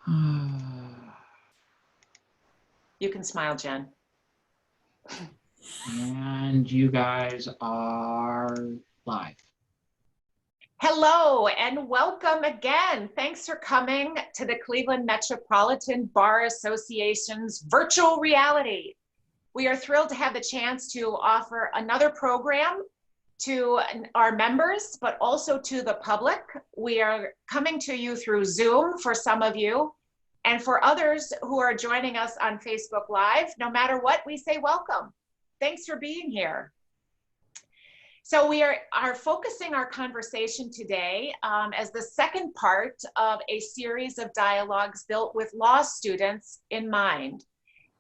You can smile, Jen. And you guys are live. Hello and welcome again. Thanks for coming to the Cleveland Metropolitan Bar Association's virtual reality. We are thrilled to have the chance to offer another program to our members, but also to the public. We are coming to you through Zoom for some of you, and for others who are joining us on Facebook Live. No matter what, we say welcome. Thanks for being here. So we are focusing our conversation today as the second part of a series of dialogues built with law students in mind.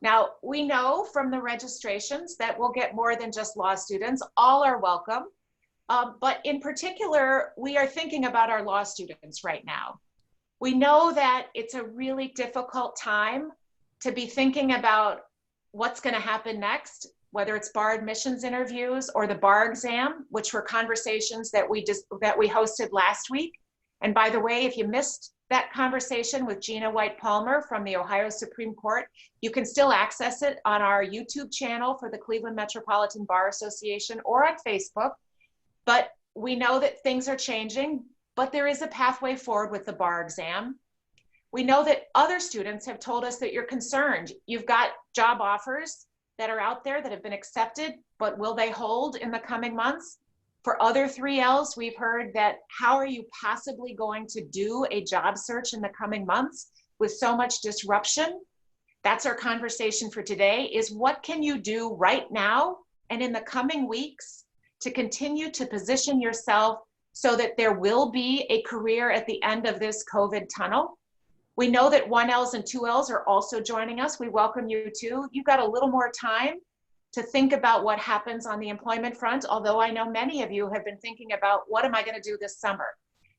Now, we know from the registrations that we'll get more than just law students. All are welcome. But in particular, we are thinking about our law students right now. We know that it's a really difficult time to be thinking about what's going to happen next, whether it's bar admissions interviews or the bar exam, which were conversations that we hosted last week. And by the way, if you missed that conversation with Gina White-Palmer from the Ohio Supreme Court, you can still access it on our YouTube channel for the Cleveland Metropolitan Bar Association or on Facebook. But we know that things are changing, but there is a pathway forward with the bar exam. We know that other students have told us that you're concerned. You've got job offers that are out there that have been accepted, but will they hold in the coming months? For other 3Ls, we've heard that how are you possibly going to do a job search in the coming months with so much disruption? That's our conversation for today, is what can you do right now and in the coming weeks to continue to position yourself so that there will be a career at the end of this COVID tunnel? We know that 1Ls and 2Ls are also joining us. We welcome you too. You've got a little more time to think about what happens on the employment front, although I know many of you have been thinking about what am I going to do this summer?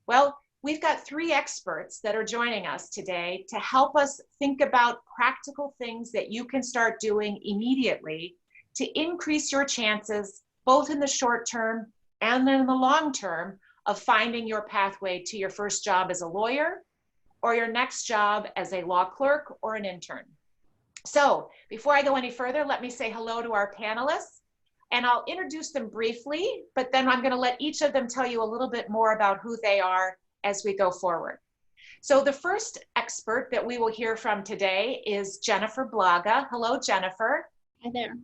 Well, we've got 3 experts that are joining us today to help us think about practical things that you can start doing immediately to increase your chances, both in the short term and in the long term, of finding your pathway to your first job as a lawyer or your next job as a law clerk or an intern. So before I go any further, let me say hello to our panelists, and I'll introduce them briefly, but then I'm going to let each of them tell you a little bit more about who they are as we go forward. So the first expert that we will hear from today is Jennifer Blaga. Hello, Jennifer. Hi there.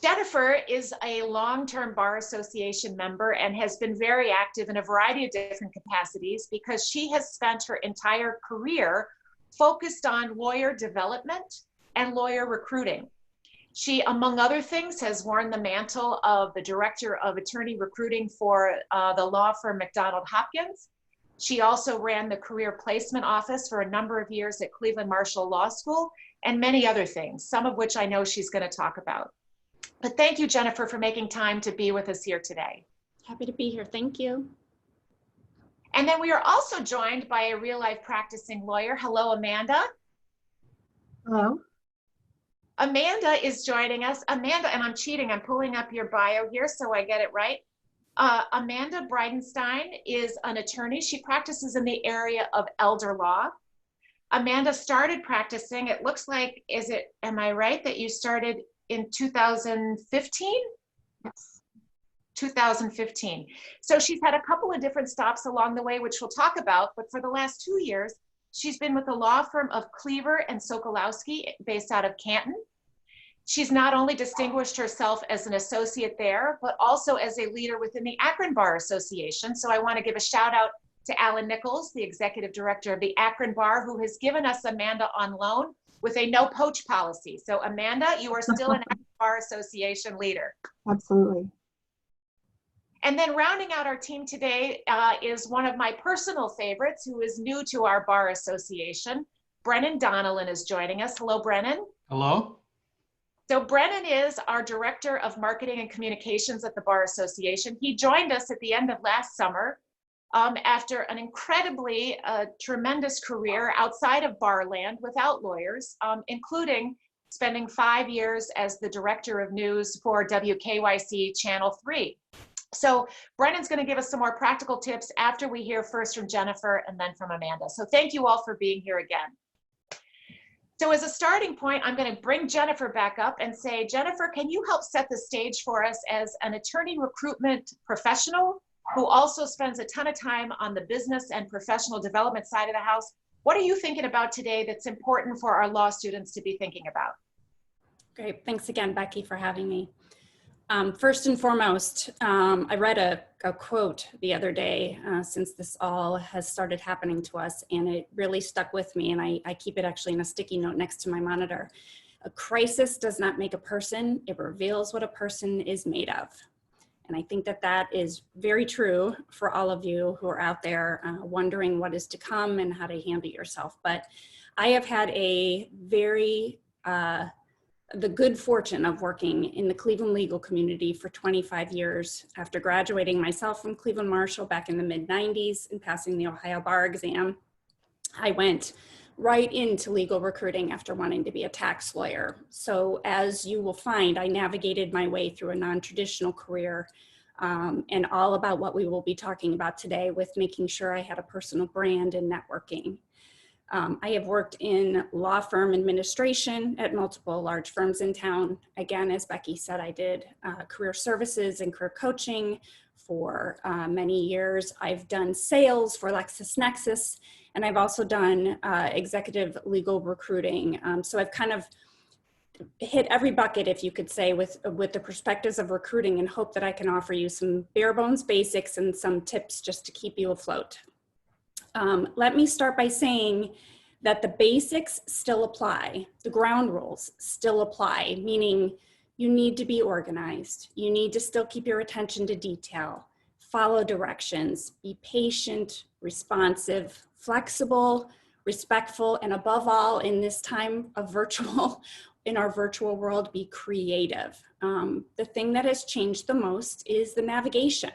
Jennifer is a long-term Bar Association member and has been very active in a variety of different capacities because she has spent her entire career focused on lawyer development and lawyer recruiting. She, among other things, has worn the mantle of the Director of Attorney Recruiting for the law firm McDonald Hopkins. She also ran the Career Placement Office for a number of years at Cleveland Marshall Law School and many other things, some of which I know she's going to talk about. But thank you, Jennifer, for making time to be with us here today. Happy to be here. Thank you. And then we are also joined by a real-life practicing lawyer. Hello, Amanda. Hello. Amanda is joining us. Amanda, and I'm cheating. I'm pulling up your bio here so I get it right. Amanda Bridenstine is an attorney. She practices in the area of elder law. Amanda started practicing, it looks like, am I right that you started in 2015? Yes. 2015. So she's had a couple of different stops along the way, which we'll talk about, but for the last 2 years, she's been with the law firm of Cleaver and Sokolowski based out of Canton. She's not only distinguished herself as an associate there, but also as a leader within the Akron Bar Association. So I want to give a shout out to Alan Nichols, the executive director of the Akron Bar, who has given us Amanda on loan with a no poach policy. So Amanda, you are still an Akron Bar Association leader. Absolutely. And then rounding out our team today is one of my personal favorites who is new to our Bar Association. Brennan Donnellan is joining us. Hello, Brennan. Hello. So Brennan is our Director of Marketing and Communications at the Bar Association. He joined us at the end of last summer after an incredibly tremendous career outside of Barland without lawyers, including spending 5 years as the Director of News for WKYC Channel 3. So Brennan's going to give us some more practical tips after we hear first from Jennifer and then from Amanda. So thank you all for being here again. So as a starting point, I'm going to bring Jennifer back up and say, Jennifer, can you help set the stage for us as an attorney recruitment professional who also spends a ton of time on the business and professional development side of the house? What are you thinking about today that's important for our law students to be thinking about? Great. Thanks again, Becky, for having me. First and foremost, I read a quote the other day since this all has started happening to us, and it really stuck with me, and I keep it actually in a sticky note next to my monitor. A crisis does not make a person, it reveals what a person is made of. And I think that that is very true for all of you who are out there wondering what is to come and how to handle yourself. But I have had a very the good fortune of working in the Cleveland legal community for 25 years. After graduating myself from Cleveland Marshall back in the mid-90s and passing the Ohio bar exam, I went right into legal recruiting after wanting to be a tax lawyer. So as you will find, I navigated my way through a non-traditional career and all about what we will be talking about today with making sure I had a personal brand and networking. I have worked in law firm administration at multiple large firms in town. Again, as Becky said, I did career services and career coaching for many years. I've done sales for LexisNexis, and I've also done executive legal recruiting. So I've kind of hit every bucket, if you could say, with the perspectives of recruiting, and hope that I can offer you some bare bones basics and some tips just to keep you afloat. Let me start by saying that the basics still apply. The ground rules still apply, meaning you need to be organized. You need to still keep your attention to detail, follow directions, be patient, responsive, flexible, respectful, and above all, in this time of in our virtual world, be creative. The thing that has changed the most is the navigation.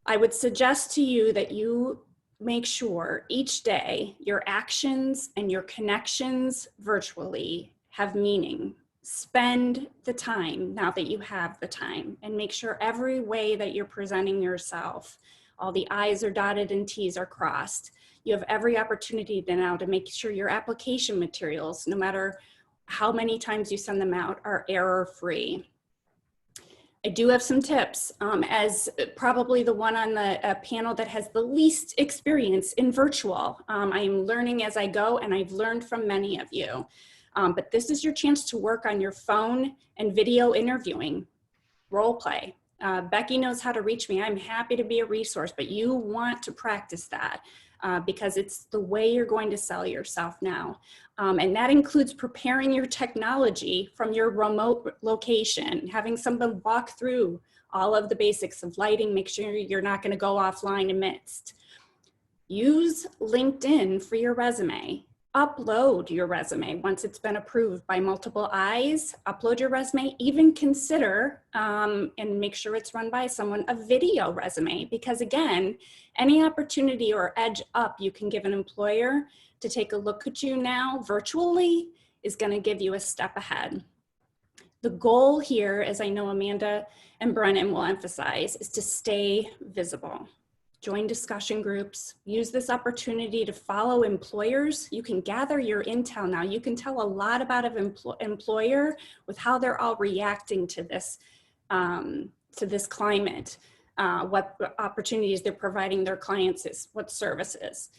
I would suggest to you that you make sure each day your actions and your connections virtually have meaning. Spend the time now that you have the time, and make sure every way that you're presenting yourself, all the I's are dotted and T's are crossed. You have every opportunity now to make sure your application materials, no matter how many times you send them out, are error-free. I do have some tips as probably the one on the panel that has the least experience in virtual. I am learning as I go, and I've learned from many of you. But this is your chance to work on your phone and video interviewing, role play. Becky knows how to reach me. I'm happy to be a resource, but you want to practice that because it's the way you're going to sell yourself now. And that includes preparing your technology from your remote location, having someone walk through all of the basics of lighting, make sure you're not going to go offline amidst. Use LinkedIn for your resume. Upload your resume once it's been approved by multiple eyes. Upload your resume. Even consider, and make sure it's run by someone, a video resume, because again, any opportunity or edge up you can give an employer to take a look at you now virtually is going to give you a step ahead. The goal here, as I know Amanda and Brennan will emphasize, is to stay visible. Join discussion groups, use this opportunity to follow employers. You can gather your intel now. You can tell a lot about an employer with how they're all reacting to this climate, what opportunities they're providing their clients, what services.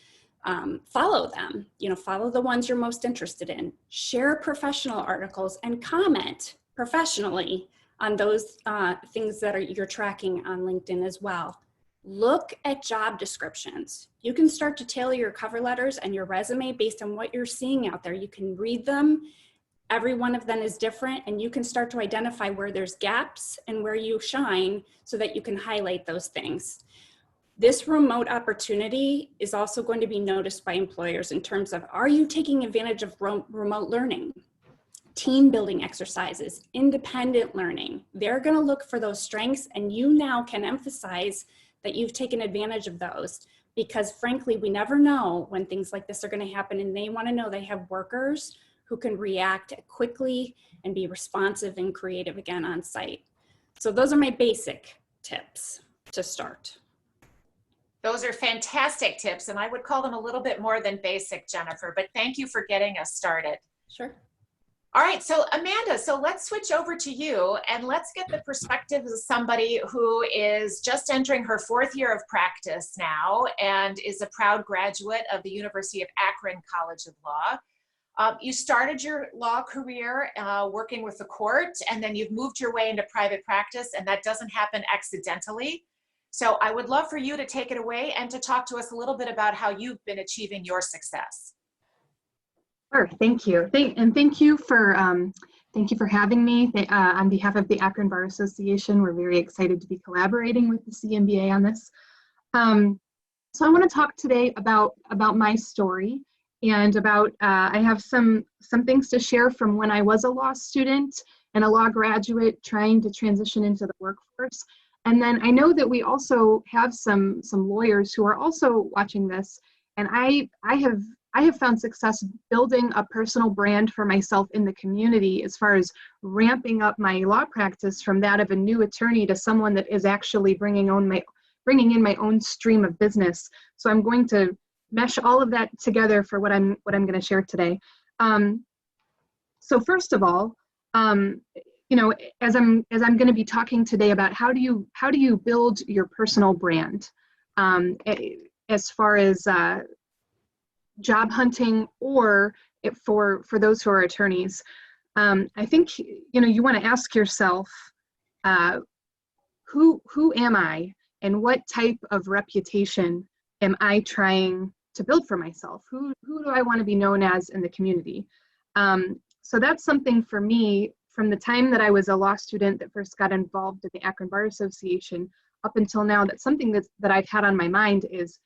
Follow them, follow the ones you're most interested in. Share professional articles and comment professionally on those things that you're tracking on LinkedIn as well. Look at job descriptions. You can start to tailor your cover letters and your resume based on what you're seeing out there. You can read them. Every one of them is different, and you can start to identify where there's gaps and where you shine so that you can highlight those things. This remote opportunity is also going to be noticed by employers in terms of, are you taking advantage of remote learning, team building exercises, independent learning? They're going to look for those strengths, and you now can emphasize that you've taken advantage of those, because frankly, we never know when things like this are going to happen, and they want to know they have workers who can react quickly and be responsive and creative again on site. So those are my basic tips to start. Those are fantastic tips, and I would call them a little bit more than basic, Jennifer, but thank you for getting us started. Sure. All right, so Amanda, so let's switch over to you and let's get the perspective of somebody who is just entering her 4th year of practice now and is a proud graduate of the University of Akron College of Law. You started your law career working with the court, and then you've moved your way into private practice, and that doesn't happen accidentally. So I would love for you to take it away and to talk to us a little bit about how you've been achieving your success. Sure, thank you. Thank you for having me. On behalf of the Akron Bar Association, we're very excited to be collaborating with the CMBA on this. So I want to talk today about my story and about I have some things to share from when I was a law student and a law graduate trying to transition into the workforce. And then I know that we also have some lawyers who are also watching this, and I have found success building a personal brand for myself in the community as far as ramping up my law practice from that of a new attorney to someone that is actually bringing in my own stream of business. So I'm going to mesh all of that together for what I'm going to share today. So first of all, you know, as I'm going to be talking today about how do you build your personal brand, as far as job hunting or for those who are attorneys. I think, you know, you want to ask yourself, who am I and what type of reputation am I trying to build for myself? Who do I want to be known as in the community? So that's something for me from the time that I was a law student that first got involved in the Akron Bar Association up until now. That's something that I've had on my mind is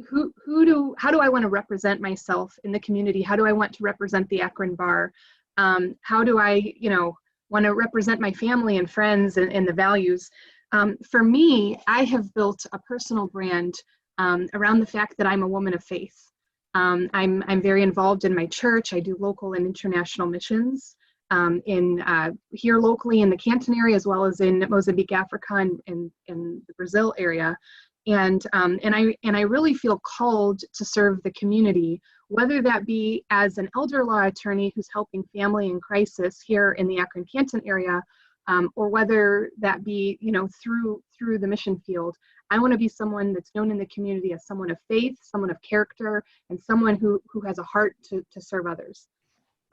how do I want to represent myself in the community? How do I want to represent the Akron Bar? How do I, you know, want to represent my family and friends and the values? For me, I have built a personal brand around the fact that I'm a woman of faith. I'm very involved in my church. I do local and international missions here locally in the Canton area, as well as in Mozambique, Africa, and in the Brazil area. And I really feel called to serve the community, whether that be as an elder law attorney who's helping family in crisis here in the Akron Canton area, or whether that be, you know, through the mission field. I want to be someone that's known in the community as someone of faith, someone of character, and someone who has a heart to serve others.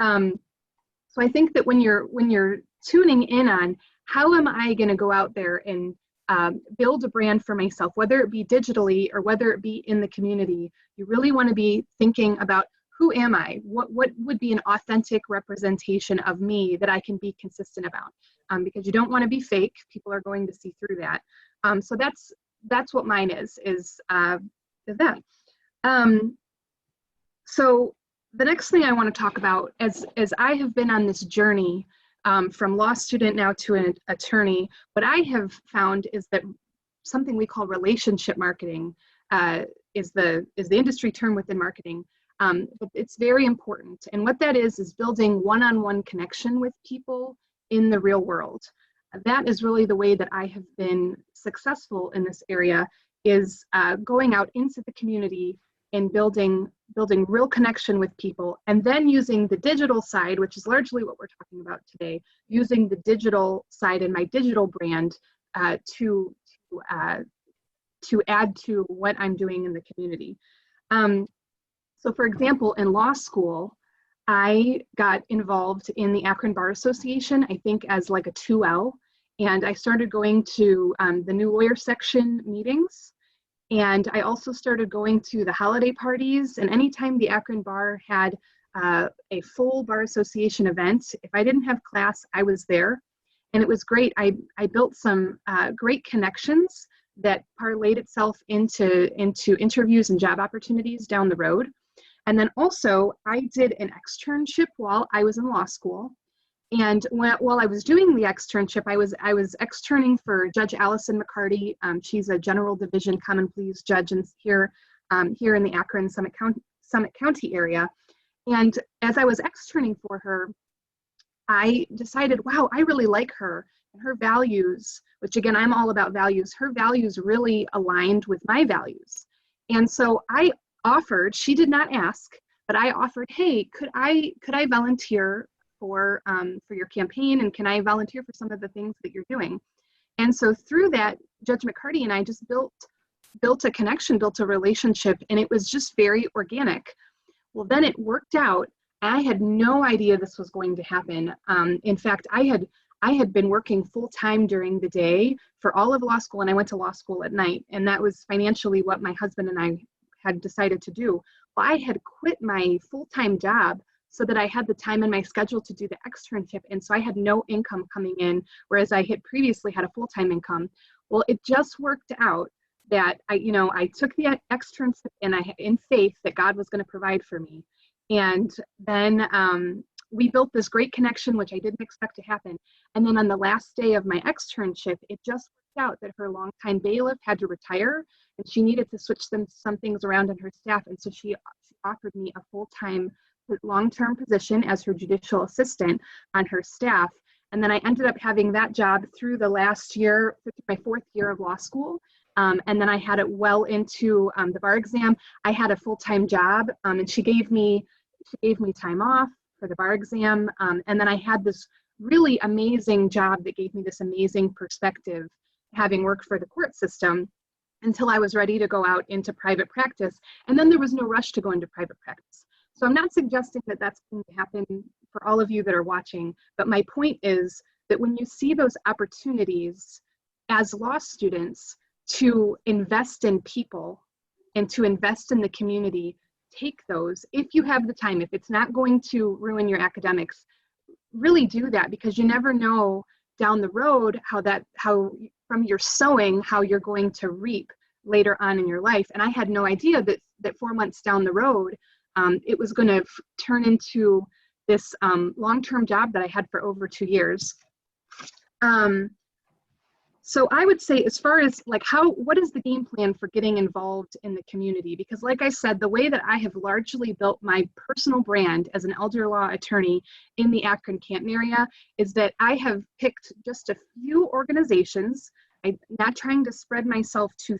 So I think that when you're tuning in on how am I going to go out there and build a brand for myself, whether it be digitally or whether it be in the community, you really want to be thinking about who am I? What would be an authentic representation of me that I can be consistent about? Because you don't want to be fake. People are going to see through that. So that's what mine is that. So the next thing I want to talk about, as I have been on this journey from law student now to an attorney, what I have found is that something we call relationship marketing is the industry term within marketing, but it's very important. And what that is building one-on-one connection with people in the real world. That is really the way that I have been successful in this area, is going out into the community and building real connection with people, and then using the digital side, which is largely what we're talking about today, using the digital side and my digital brand to add to what I'm doing in the community. So for example, in law school, I got involved in the Akron Bar Association, I think as like a 2L, and I started going to the new lawyer section meetings. And I also started going to the holiday parties, and anytime the Akron Bar had a full Bar Association event, if I didn't have class, I was there. And it was great. I built some great connections that parlayed itself into interviews and job opportunities down the road. And then also, I did an externship while I was in law school. And while I was doing the externship, I was externing for Judge Allison McCarty. She's a general division common pleas judge here in the Akron Summit County area. And as I was externing for her, I decided, wow, I really like her, and her values which again, I'm all about values. Her values really aligned with my values. And so I offered, she did not ask, but I offered, hey, could I volunteer for your campaign, and can I volunteer for some of the things that you're doing? And so through that, Judge McCarty and I just built a connection, built a relationship, and it was just very organic. Well, then it worked out. I had no idea this was going to happen. In fact, I had been working full-time during the day for all of law school, and I went to law school at night, and that was financially what my husband and I had decided to do. Well, I had quit my full-time job so that I had the time in my schedule to do the externship, and so I had no income coming in, whereas I had previously had a full-time income. Well, it just worked out that I took the externship, and in faith that God was going to provide for me. And then we built this great connection, which I didn't expect to happen. And then on the last day of my externship, it just worked out that her longtime bailiff had to retire, and she needed to switch some things around in her staff. And so she offered me a full-time, long-term position as her judicial assistant on her staff. And then I ended up having that job through the last year, my 4th year of law school. And then I had it well into the bar exam. I had a full-time job, and she gave me time off for the bar exam. And then I had this really amazing job that gave me this amazing perspective, having worked for the court system, until I was ready to go out into private practice. And then there was no rush to go into private practice. So I'm not suggesting that that's going to happen for all of you that are watching, but my point is that when you see those opportunities as law students to invest in people and to invest in the community, take those if you have the time. If it's not going to ruin your academics, really do that, because you never know down the road how from your sowing, how you're going to reap later on in your life. And I had no idea that 4 months down the road, it was going to turn into this long-term job that I had for over 2 years. So I would say, as far as like what is the game plan for getting involved in the community? Because like I said, the way that I have largely built my personal brand as an elder law attorney in the Akron Canton area is that I have picked just a few organizations. I'm not trying to spread myself too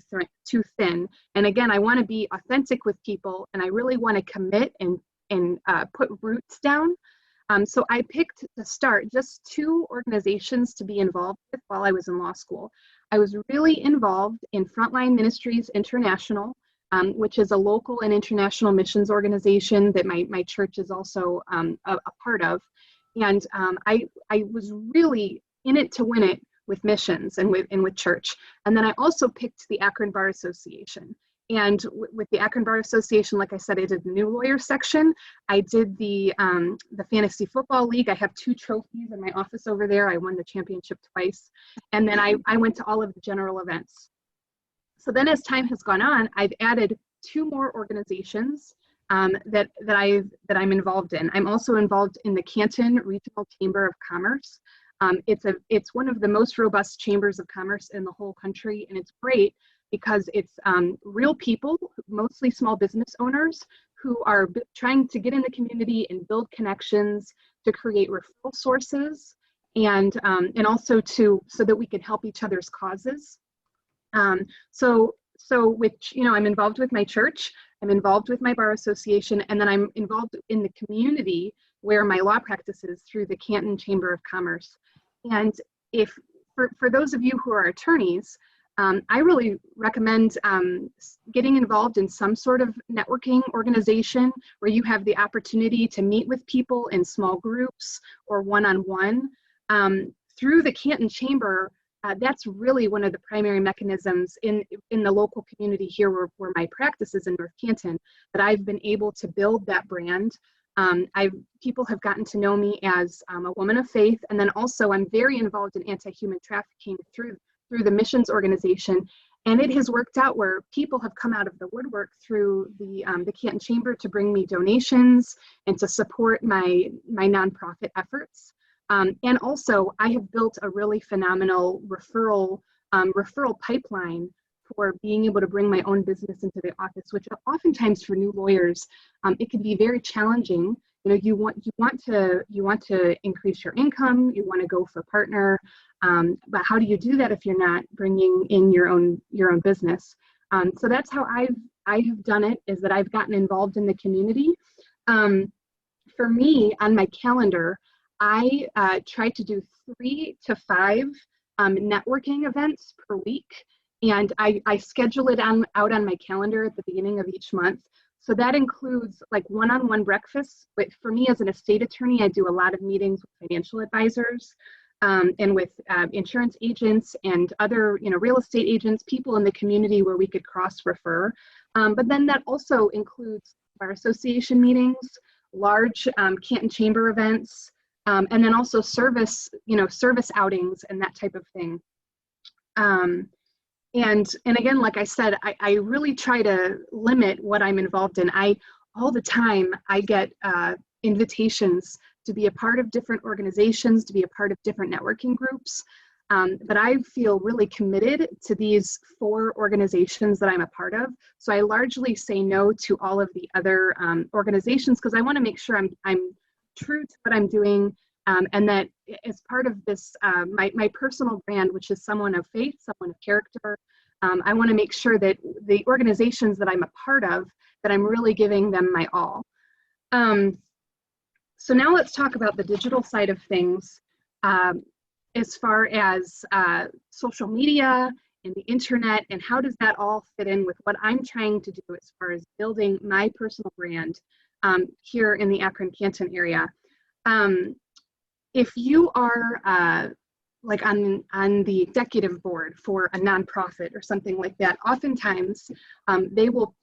thin. And again, I want to be authentic with people, and I really want to commit and put roots down. So I picked to start just 2 organizations to be involved with while I was in law school. I was really involved in Frontline Ministries International, which is a local and international missions organization that my church is also a part of. And I was really in it to win it with missions and with church. And then I also picked the Akron Bar Association. And with the Akron Bar Association, like I said, I did the new lawyer section. I did the fantasy football league. I have 2 trophies in my office over there. I won the championship twice. And then I went to all of the general events. So then as time has gone on, I've added 2 more organizations that I'm involved in. I'm also involved in the Canton Regional Chamber of Commerce. It's one of the most robust chambers of commerce in the whole country, and it's great because it's real people, mostly small business owners, who are trying to get in the community and build connections to create referral sources, and also so that we can help each other's causes. So I'm involved with my church, I'm involved with my bar association, and then I'm involved in the community where my law practice is through the Canton Chamber of Commerce. And if for those of you who are attorneys, I really recommend getting involved in some sort of networking organization where you have the opportunity to meet with people in small groups or one-on-one. Through the Canton Chamber, that's really one of the primary mechanisms in the local community here where my practice is in North Canton, that I've been able to build that brand. People have gotten to know me as a woman of faith, and then also I'm very involved in anti-human trafficking through the missions organization, and it has worked out where people have come out of the woodwork through the Canton Chamber to bring me donations and to support my nonprofit efforts. And also, I have built a really phenomenal referral pipeline for being able to bring my own business into the office, which oftentimes for new lawyers, it can be very challenging you want to increase your income, you want to go for partner, but how do you do that if you're not bringing in your own business? So that's how I have done it, is that I've gotten involved in the community. For me, on my calendar, I try to do 3 to 5 networking events per week, and I schedule it out on my calendar at the beginning of each month. So that includes like one-on-one breakfasts. But for me as an estate attorney, I do a lot of meetings with financial advisors and with insurance agents and other, real estate agents, people in the community where we could cross-refer. But then that also includes bar association meetings, large Canton Chamber events, and then also service outings and that type of thing. And again, like I said, I really try to limit what I'm involved in. All the time I get invitations to be a part of different organizations, to be a part of different networking groups. But I feel really committed to these 4 organizations that I'm a part of. So I largely say no to all of the other organizations, because I want to make sure I'm true to what I'm doing, and that as part of this, my personal brand, which is someone of faith, someone of character, I want to make sure that the organizations that I'm a part of, that I'm really giving them my all. So now let's talk about the digital side of things. As far as social media and the internet, and how does that all fit in with what I'm trying to do as far as building my personal brand here in the Akron Canton area. If you are like on the executive board for a nonprofit or something like that, oftentimes they will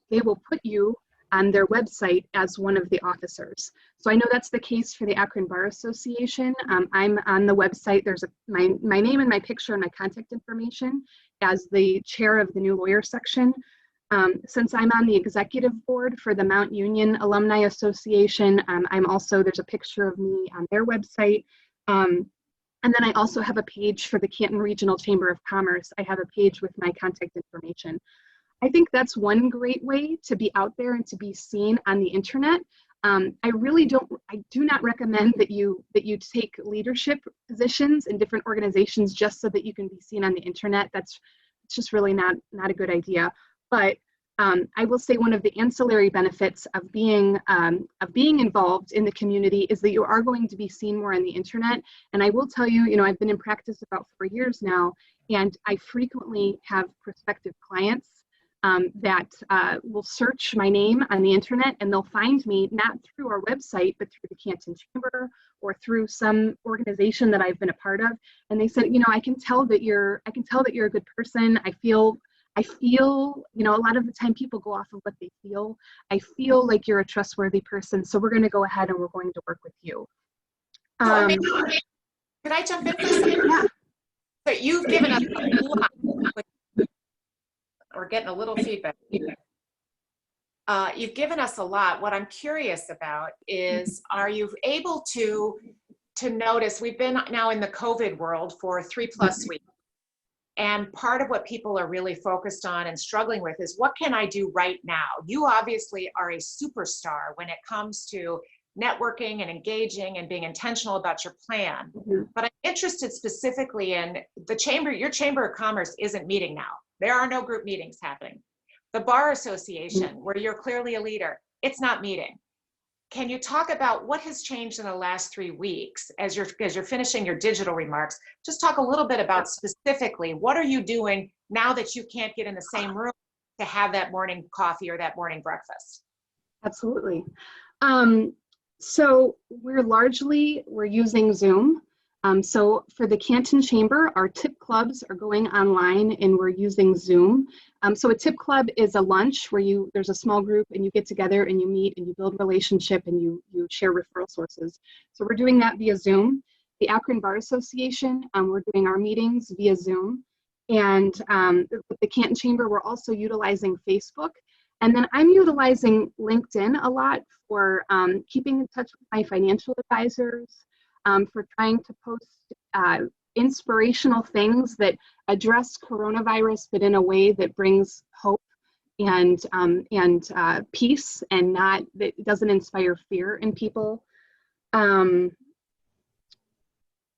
put you on their website as one of the officers. So I know that's the case for the Akron Bar Association. I'm on the website. There's my name and my picture and my contact information as the chair of the new lawyer section. Since I'm on the executive board for the Mount Union Alumni Association, there's a picture of me on their website. And then I also have a page for the Canton Regional Chamber of Commerce. I have a page with my contact information. I think that's one great way to be out there and to be seen on the internet. I do not recommend that you take leadership positions in different organizations just so that you can be seen on the internet. It's just really not a good idea. But I will say one of the ancillary benefits of being involved in the community is that you are going to be seen more on the internet. And I will tell you, I've been in practice about 4 years now, and I frequently have prospective clients that will search my name on the internet, and they'll find me not through our website, but through the Canton Chamber or through some organization that I've been a part of. And they said, I can tell that you're a good person. I feel, a lot of the time people go off of what they feel. I feel like you're a trustworthy person, so we're going to go ahead and we're going to work with you. Could I jump in for a second? Yeah. So you've given us a lot. We're getting a little feedback. You've given us a lot. What I'm curious about is, are you able to notice, we've been now in the COVID world for 3+ weeks. And part of what people are really focused on and struggling with is, what can I do right now? You obviously are a superstar when it comes to networking and engaging and being intentional about your plan. Mm-hmm. But I'm interested specifically in your Chamber of Commerce isn't meeting now. There are no group meetings happening. The Bar Association, where you're clearly a leader, it's not meeting. Can you talk about what has changed in the last 3 weeks as you're finishing your digital remarks? Just talk a little bit about specifically, what are you doing now that you can't get in the same room to have that morning coffee or that morning breakfast? Absolutely. So we're using Zoom. So for the Canton Chamber, our tip clubs are going online and we're using Zoom. So a tip club is a lunch where there's a small group and you get together and you meet and you build relationship and you share referral sources. So we're doing that via Zoom. The Akron Bar Association, we're doing our meetings via Zoom. And with the Canton Chamber, we're also utilizing Facebook. And then I'm utilizing LinkedIn a lot for keeping in touch with my financial advisors, for trying to post inspirational things that address coronavirus, but in a way that brings hope and peace, and not that it doesn't inspire fear in people.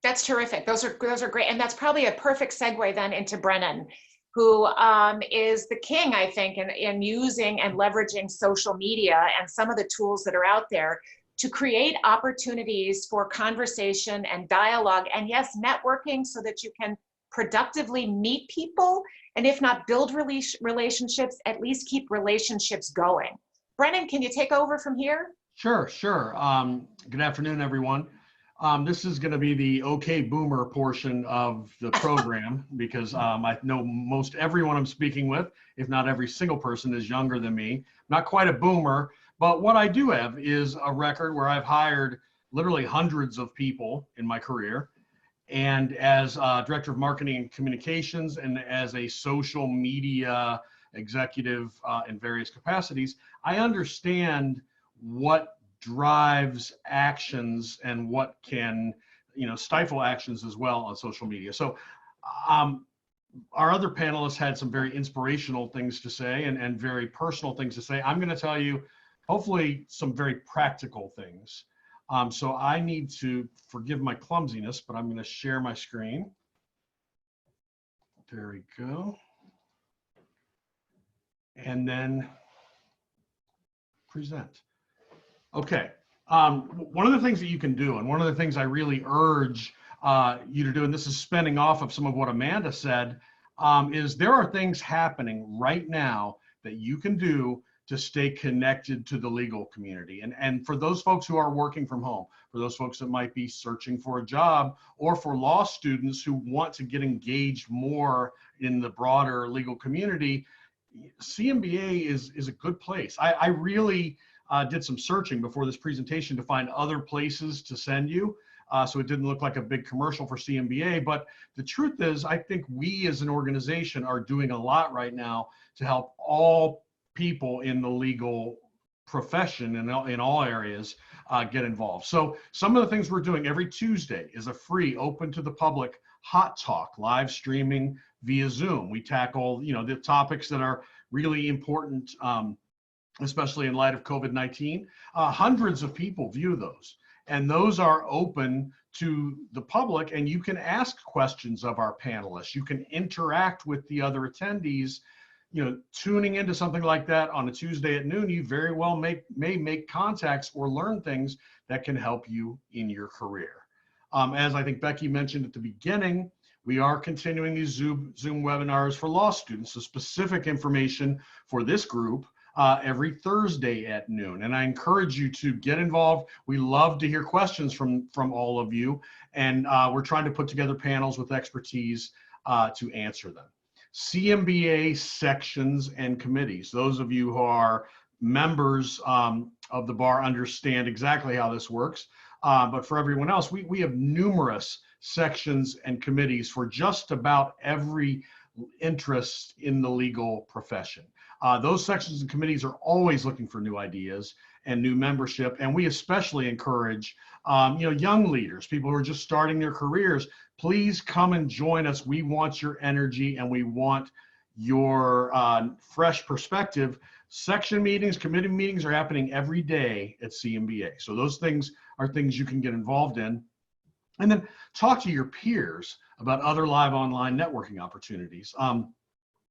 That's terrific. Those are great. And that's probably a perfect segue then into Brennan, who is the king, I think, in using and leveraging social media and some of the tools that are out there to create opportunities for conversation and dialogue, and yes, networking, so that you can productively meet people, and if not build relationships, at least keep relationships going. Brennan, can you take over from here? Sure. Good afternoon, everyone. This is going to be the okay boomer portion of the program because I know most everyone I'm speaking with, if not every single person, is younger than me. Not quite a boomer, but what I do have is a record where I've hired literally hundreds of people in my career. And as Director of Marketing and Communications and as a social media executive in various capacities, I understand what drives actions and what can, stifle actions as well on social media. So our other panelists had some very inspirational things to say and very personal things to say. I'm going to tell you, hopefully, some very practical things. So I need to forgive my clumsiness, but I'm going to share my screen. There we go. And then present. Okay. One of the things that you can do, and one of the things I really urge you to do, and this is spinning off of some of what Amanda said, is there are things happening right now that you can do to stay connected to the legal community. And for those folks who are working from home, for those folks that might be searching for a job, or for law students who want to get engaged more in the broader legal community, CMBA is a good place. I really did some searching before this presentation to find other places to send you. So it didn't look like a big commercial for CMBA, but the truth is, I think we as an organization are doing a lot right now to help all people in the legal profession and in all areas get involved. So some of the things we're doing every Tuesday is a free, open to the public hot talk, live streaming via Zoom. We tackle, the topics that are really important, especially in light of COVID-19. Hundreds of people view those, and those are open to the public, and you can ask questions of our panelists. You can interact with the other attendees. Tuning into something like that on a Tuesday at noon, you very well may make contacts or learn things that can help you in your career. As I think Becky mentioned at the beginning, we are continuing these Zoom webinars for law students, so specific information for this group every Thursday at noon. And I encourage you to get involved. We love to hear questions from all of you, and we're trying to put together panels with expertise to answer them. CMBA sections and committees. Those of you who are members of the bar understand exactly how this works. But for everyone else, we have numerous sections and committees for just about every interest in the legal profession. Those sections and committees are always looking for new ideas and new membership. And we especially encourage young leaders, people who are just starting their careers. Please come and join us. We want your energy and we want your fresh perspective. Section meetings, committee meetings are happening every day at CMBA. So those things are things you can get involved in. And then talk to your peers about other live online networking opportunities.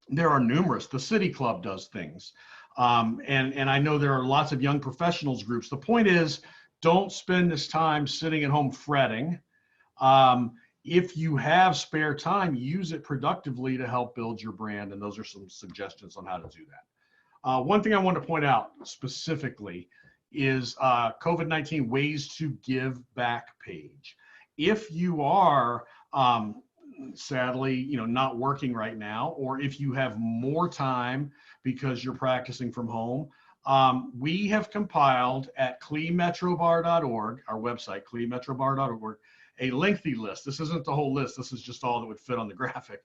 There are numerous. The City Club does things. And I know there are lots of young professionals groups. The point is, don't spend this time sitting at home fretting. If you have spare time, use it productively to help build your brand. And those are some suggestions on how to do that. One thing I want to point out specifically is COVID-19 Ways to Give Back page. If you are sadly, not working right now, or if you have more time because you're practicing from home, we have compiled at clemetrobar.org, our website, clemetrobar.org, a lengthy list. This isn't the whole list. This is just all that would fit on the graphic.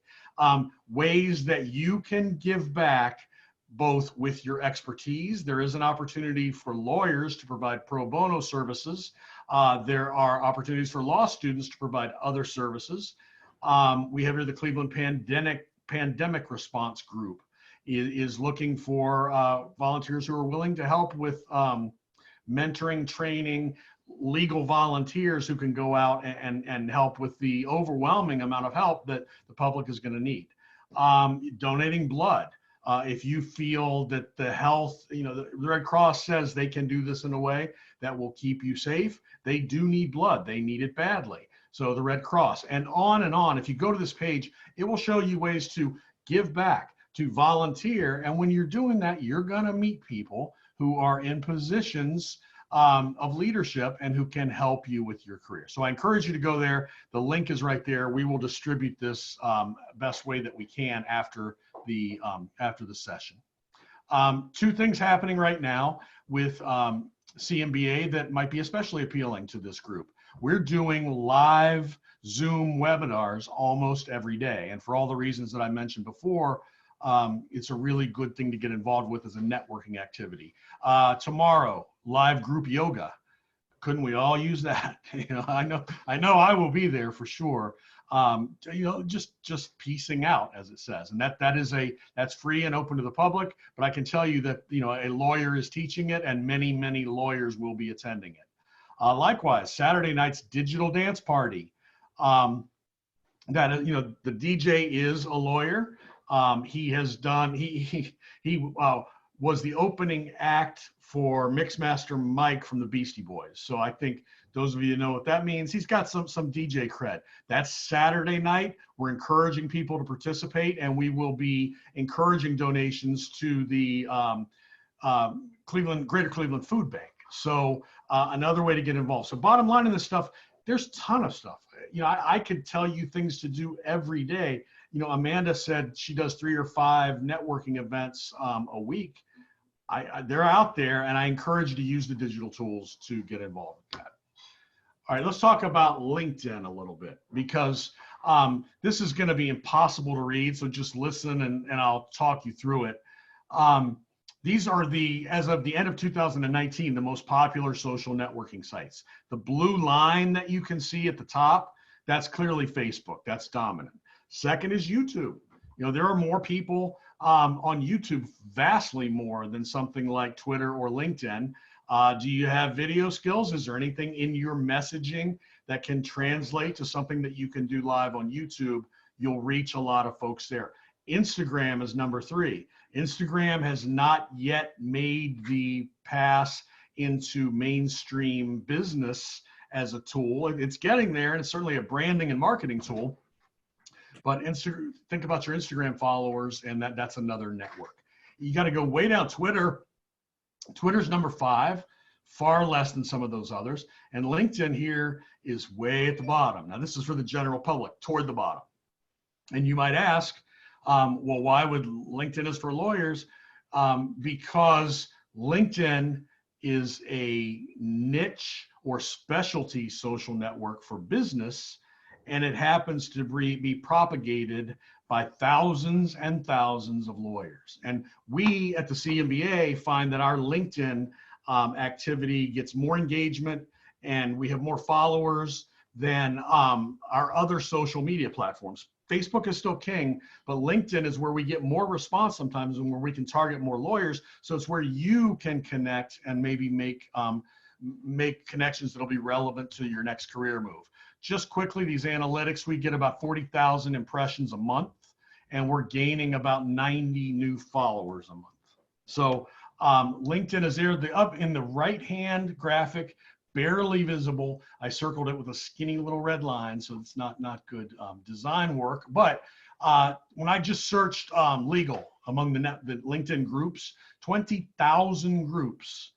Ways that you can give back both with your expertise. There is an opportunity for lawyers to provide pro bono services. There are opportunities for law students to provide other services. We have here the Cleveland Pandemic Response Group. is looking for volunteers who are willing to help with mentoring, training, legal volunteers who can go out and help with the overwhelming amount of help that the public is going to need. Donating blood. If you feel that the health, the Red Cross says they can do this in a way that will keep you safe, they do need blood. They need it badly. So the Red Cross, and on and on. If you go to this page, it will show you ways to give back, to volunteer. And when you're doing that, you're going to meet people who are in positions of leadership and who can help you with your career. So I encourage you to go there. The link is right there. We will distribute this best way that we can after the session. Two things happening right now with CMBA that might be especially appealing to this group. We're doing live Zoom webinars almost every day. And for all the reasons that I mentioned before, it's a really good thing to get involved with as a networking activity. Tomorrow, live group yoga. Couldn't we all use that? I know I will be there for sure. Just piecing out, as it says, and that's free and open to the public. But I can tell you that a lawyer is teaching it, and many lawyers will be attending it. Likewise, Saturday night's digital dance party. The DJ is a lawyer. He has done. He was the opening act for Mixmaster Mike from the Beastie Boys. So I think those of you know what that means. He's got some DJ cred. That's Saturday night. We're encouraging people to participate, and we will be encouraging donations to the Greater Cleveland Food Bank. So another way to get involved. So bottom line in this stuff, there's a ton of stuff. I could tell you things to do every day. Amanda said she does 3 or 5 networking events a week. They're out there, and I encourage you to use the digital tools to get involved with that. All right, let's talk about LinkedIn a little bit, because this is going to be impossible to read. So just listen, and I'll talk you through it. These are as of the end of 2019, the most popular social networking sites. The blue line that you can see at the top, that's clearly Facebook. That's dominant. Second is YouTube. There are more people on YouTube, vastly more than something like Twitter or LinkedIn. Do you have video skills? Is there anything in your messaging that can translate to something that you can do live on YouTube? You'll reach a lot of folks there. Instagram is number 3. Instagram has not yet made the pass into mainstream business as a tool. It's getting there, and it's certainly a branding and marketing tool. But think about your Instagram followers, and that's another network. You got to go way down. Twitter's number 5, far less than some of those others. And LinkedIn here is way at the bottom. Now, this is for the general public, toward the bottom. And you might ask, well, why would LinkedIn is for lawyers? Because LinkedIn is a niche or specialty social network for business, and it happens to be propagated by thousands and thousands of lawyers. And we at the CMBA find that our LinkedIn activity gets more engagement, and we have more followers than our other social media platforms. Facebook is still king, but LinkedIn is where we get more response sometimes, and where we can target more lawyers. So it's where you can connect and maybe make connections that'll be relevant to your next career move. Just quickly, these analytics, we get about 40,000 impressions a month, and we're gaining about 90 new followers a month. So LinkedIn is there. Up in the right-hand graphic, barely visible. I circled it with a skinny little red line, so it's not good design work. But when I just searched legal among the LinkedIn groups, 20,000 groups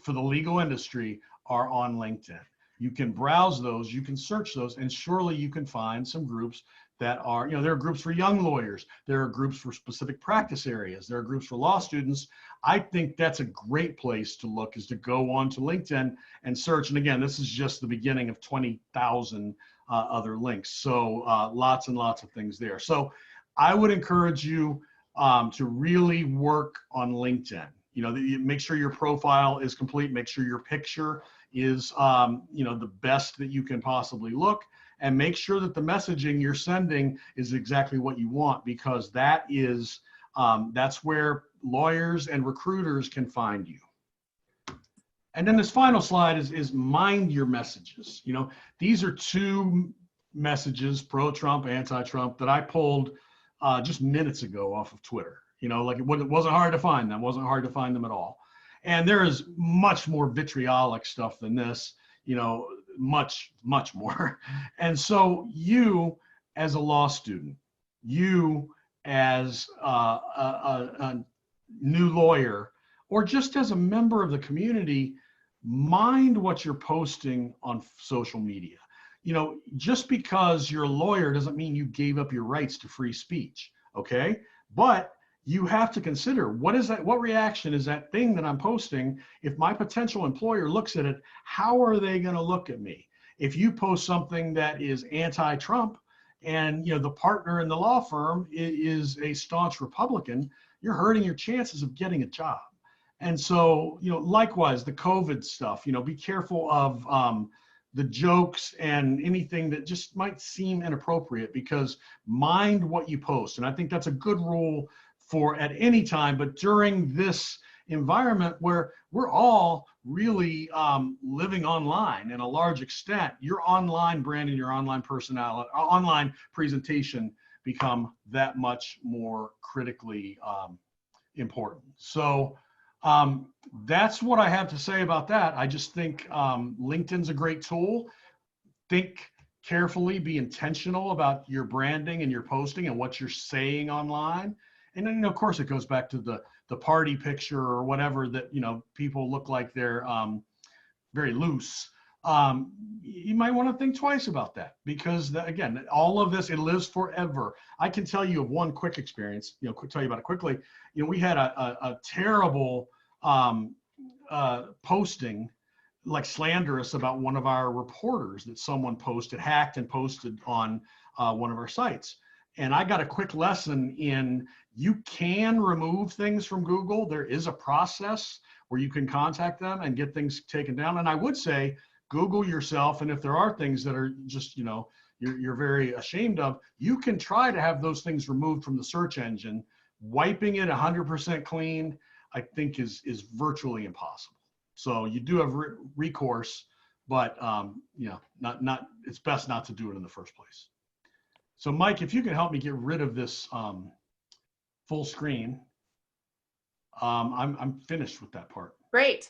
for the legal industry are on LinkedIn. You can browse those, you can search those, and surely you can find some groups that are, there are groups for young lawyers, there are groups for specific practice areas, there are groups for law students. I think that's a great place to look, is to go on to LinkedIn and search. And again, this is just the beginning of 20,000 other links. So lots and lots of things there. So I would encourage you to really work on LinkedIn. Make sure your profile is complete, make sure your picture is the best that you can possibly look, and make sure that the messaging you're sending is exactly what you want, because that is That's where lawyers and recruiters can find you. And then this final slide is mind your messages. You know, these are two messages, pro-Trump, anti-Trump, that I pulled just minutes ago off of Twitter. You know, like it wasn't hard to find them, wasn't hard to find them at all. And there is much more vitriolic stuff than this, you know, much, much more. And so you as a law student, you as a new lawyer, or just as a member of the community, mind what you're posting on social media. You know, just because you're a lawyer doesn't mean you gave up your rights to free speech, okay? But you have to consider, what is that, what reaction is that thing that I'm posting? If my potential employer looks at it, how are they gonna look at me? If you post something that is anti-Trump and, you know, the partner in the law firm is a staunch Republican, you're hurting your chances of getting a job. And so, you know, likewise, the COVID stuff, you know, be careful of the jokes and anything that just might seem inappropriate, because mind what you post. And I think that's a good rule for at any time, but during this environment where we're all really living online in a large extent, your online brand and your online personality, online presentation become that much more critically important. So that's what I have to say about that. I just think LinkedIn's a great tool. Think carefully, be intentional about your branding and your posting and what you're saying online. And then, of course, it goes back to the party picture or whatever that, you know, people look like they're very loose. You might want to think twice about that, because again, all of this, it lives forever. I can tell you of one quick experience, you know, tell you about it quickly. You know, we had a terrible posting, like slanderous, about one of our reporters that someone posted, hacked and posted on one of our sites. And I got a quick lesson in, you can remove things from Google. There is a process where you can contact them and get things taken down. And I would say, Google yourself, and if there are things that are just, you know, you're very ashamed of, you can try to have those things removed from the search engine. Wiping it 100% clean, I think is virtually impossible. So you do have recourse, but you know, not it's best not to do it in the first place. So Mike, if you can help me get rid of this full screen, I'm finished with that part. Great.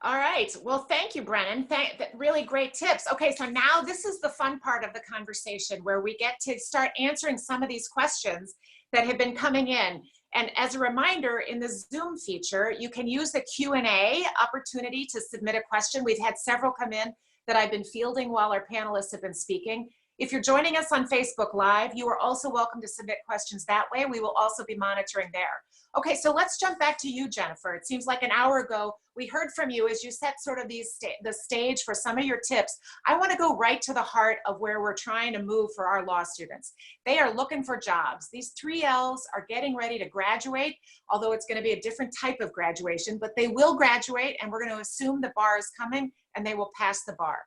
All right. Well, thank you, Brennan. Really great tips. Okay, so now this is the fun part of the conversation where we get to start answering some of these questions that have been coming in. And as a reminder, in the Zoom feature, you can use the Q&A opportunity to submit a question. We've had several come in that I've been fielding while our panelists have been speaking. If you're joining us on Facebook Live, you are also welcome to submit questions that way. We will also be monitoring there. Okay, so let's jump back to you, Jennifer. It seems like an hour ago, we heard from you as you set sort of the stage for some of your tips. I want to go right to the heart of where we're trying to move for our law students. They are looking for jobs. These 3 Ls are getting ready to graduate, although it's going to be a different type of graduation, but they will graduate, and we're going to assume the bar is coming and they will pass the bar.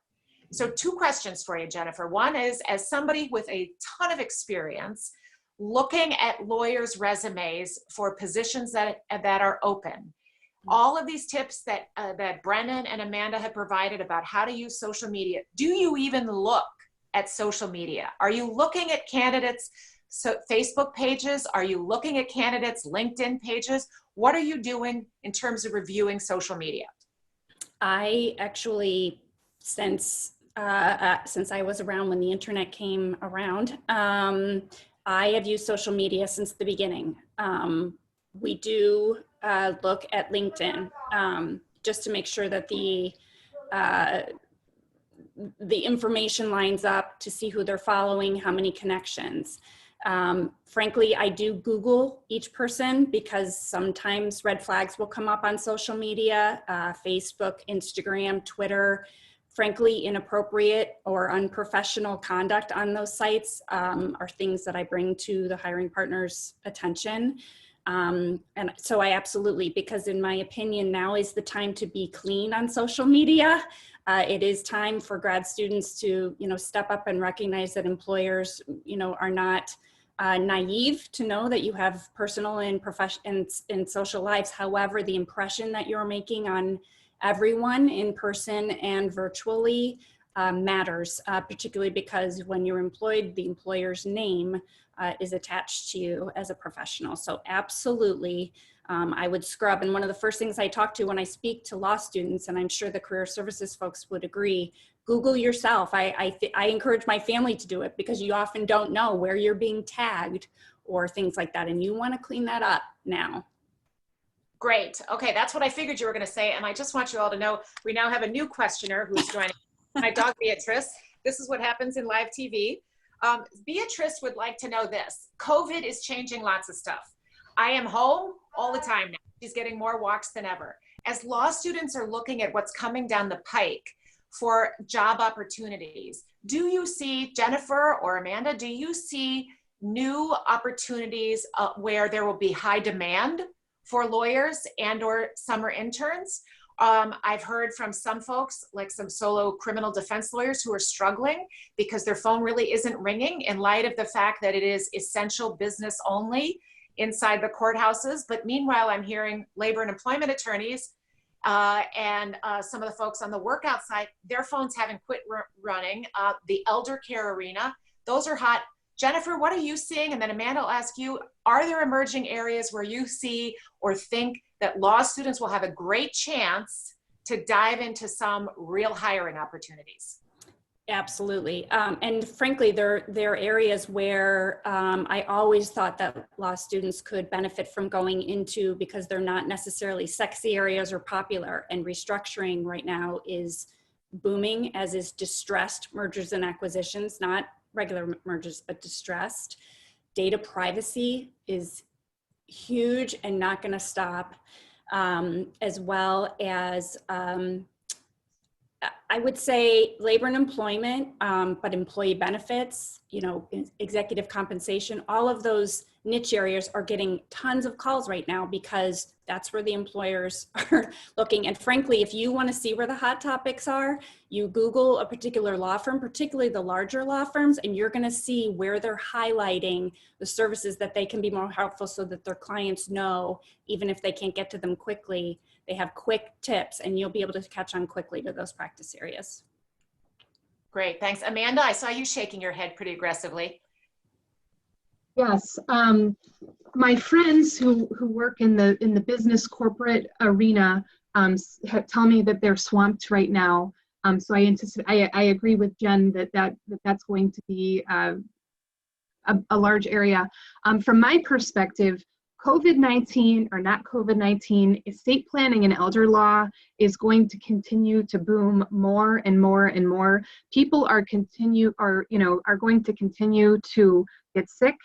So 2 questions for you, Jennifer. One is, as somebody with a ton of experience, looking at lawyers' resumes for positions that are open, all of these tips that Brennan and Amanda have provided about how to use social media, do you even look at social media? Are you looking at candidates' Facebook pages? Are you looking at candidates' LinkedIn pages? What are you doing in terms of reviewing social media? I actually, since I was around when the internet came around, I have used social media since the beginning. We do look at LinkedIn just to make sure that the information lines up, to see who they're following, how many connections. Frankly, I do Google each person because sometimes red flags will come up on social media, Facebook, Instagram, Twitter. Frankly, inappropriate or unprofessional conduct on those sites are things that I bring to the hiring partner's attention. And so I absolutely, because in my opinion, now is the time to be clean on social media. It is time for grad students to, step up and recognize that employers, are not naive to know that you have personal and professional and social lives. However, the impression that you're making on everyone in person and virtually matters, particularly because when you're employed, the employer's name is attached to you as a professional. So absolutely, I would scrub. And one of the first things I talk to when I speak to law students, and I'm sure the career services folks would agree, Google yourself. I encourage my family to do it because you often don't know where you're being tagged or things like that. And you want to clean that up now. Great. Okay, that's what I figured you were going to say. And I just want you all to know, we now have a new questioner who's joining. My dog, Beatrice. This is what happens in live TV. Beatrice would like to know this. COVID is changing lots of stuff. I am home all the time now. She's getting more walks than ever. As law students are looking at what's coming down the pike for job opportunities, do you see, Jennifer or Amanda, do you see new opportunities where there will be high demand for lawyers and or summer interns? I've heard from some folks, like some solo criminal defense lawyers, who are struggling because their phone really isn't ringing in light of the fact that it is essential business only inside the courthouses. But meanwhile, I'm hearing labor and employment attorneys and some of the folks on the workout side, their phones haven't quit running. The elder care arena, those are hot. Jennifer, what are you seeing? And then Amanda will ask you, are there emerging areas where you see or think that law students will have a great chance to dive into some real hiring opportunities? Absolutely. And frankly, there are areas where I always thought that law students could benefit from going into because they're not necessarily sexy areas or popular. And restructuring right now is booming, as is distressed mergers and acquisitions, not regular mergers, but distressed. Data privacy is huge and not going to stop, as well as I would say labor and employment, but employee benefits, you know, executive compensation, all of those niche areas are getting tons of calls right now because that's where the employers are looking. And frankly, if you want to see where the hot topics are, you Google a particular law firm, particularly the larger law firms, and you're going to see where they're highlighting the services that they can be more helpful so that their clients know, even if they can't get to them quickly, they have quick tips and you'll be able to catch on quickly to those practice areas. Great, thanks. Amanda, I saw you shaking your head pretty aggressively. Yes, my friends who work in the business corporate arena tell me that they're swamped right now. So I agree with Jen that's going to be a large area. From my perspective, COVID-19 or not COVID-19, estate planning and elder law is going to continue to boom more and more and more. People are going to continue to get sick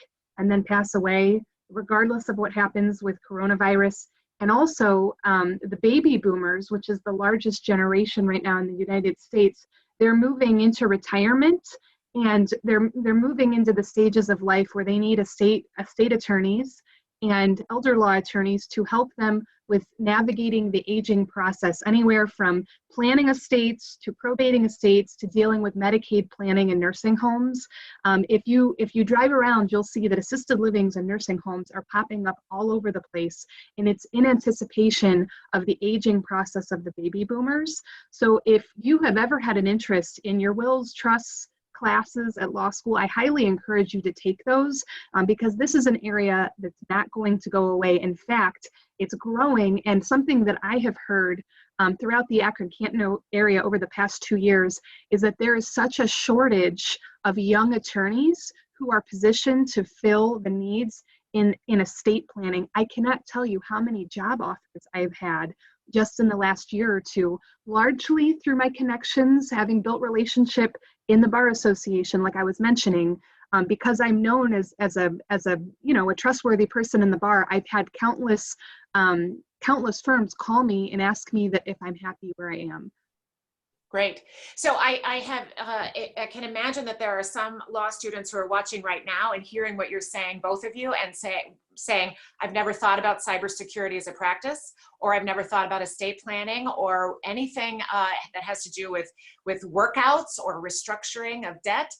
and then pass away, regardless of what happens with coronavirus. And also the baby boomers, which is the largest generation right now in the United States, they're moving into retirement and they're moving into the stages of life where they need estate attorneys and elder law attorneys to help them with navigating the aging process, anywhere from planning estates to probating estates to dealing with Medicaid planning and nursing homes. If you drive around, you'll see that assisted livings and nursing homes are popping up all over the place, and it's in anticipation of the aging process of the baby boomers. So if you have ever had an interest in your wills, trusts, classes at law school, I highly encourage you to take those because this is an area that's not going to go away. In fact, it's growing, and something that I have heard throughout the Akron Canton area over the past 2 years is that there is such a shortage of young attorneys who are positioned to fill the needs in estate planning. I cannot tell you how many job offers I've had just in the last year or two, largely through my connections, having built relationship in the Bar Association, like I was mentioning, because I'm known as a trustworthy person in the bar. I've had countless firms call me and ask me that if I'm happy where I am. Great. So I can imagine that there are some law students who are watching right now and hearing what you're saying, both of you, and saying, I've never thought about cybersecurity as a practice, or I've never thought about estate planning or anything that has to do with workouts or restructuring of debt.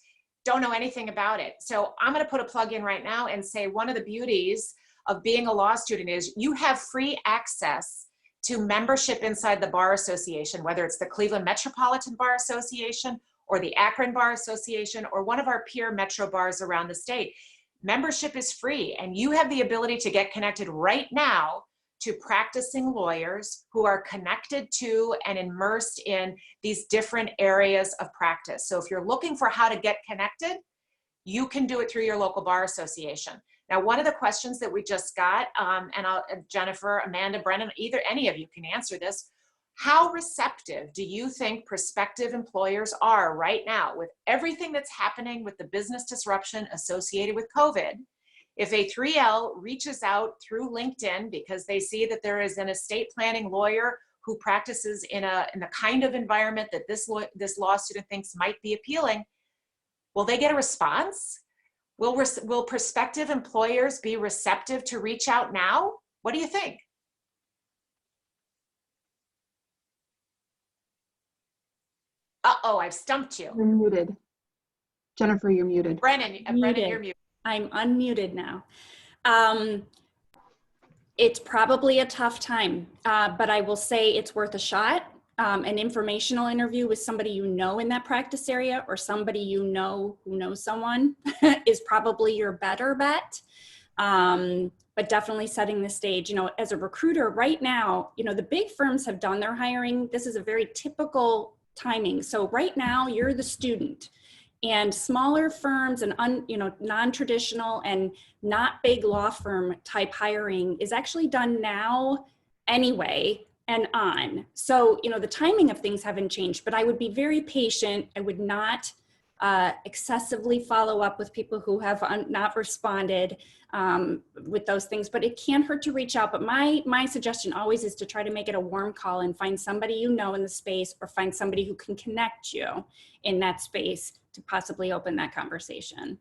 don't know anything about it. So I'm going to put a plug in right now and say one of the beauties of being a law student is you have free access to membership inside the Bar Association, whether it's the Cleveland Metropolitan Bar Association or the Akron Bar Association or one of our peer metro bars around the state. Membership is free, and you have the ability to get connected right now to practicing lawyers who are connected to and immersed in these different areas of practice. So if you're looking for how to get connected, you can do it through your local bar association. Now, one of the questions that we just got, and Jennifer, Amanda, Brennan, any of you can answer this. How receptive do you think prospective employers are right now with everything that's happening with the business disruption associated with COVID? If a 3L reaches out through LinkedIn because they see that there is an estate planning lawyer who practices in the kind of environment that this law student thinks might be appealing, will they get a response? Will prospective employers be receptive to reach out now? What do you think? Uh-oh, I've stumped you. You're muted. Jennifer, you're muted. Brennan, Brennan, you're muted. I'm unmuted now. It's probably a tough time, but I will say it's worth a shot. An informational interview with somebody you know in that practice area or somebody you know who knows someone is probably your better bet. But definitely setting the stage. You know, as a recruiter right now, you know, the big firms have done their hiring. This is a very typical timing. So right now you're the student. And smaller firms and non-traditional and not big law firm type hiring is actually done now anyway and on. So, you know, the timing of things haven't changed, but I would be very patient. I would not excessively follow up with people who have not responded with those things, but it can't hurt to reach out. But my suggestion always is to try to make it a warm call and find somebody you know in the space or find somebody who can connect you in that space to possibly open that conversation.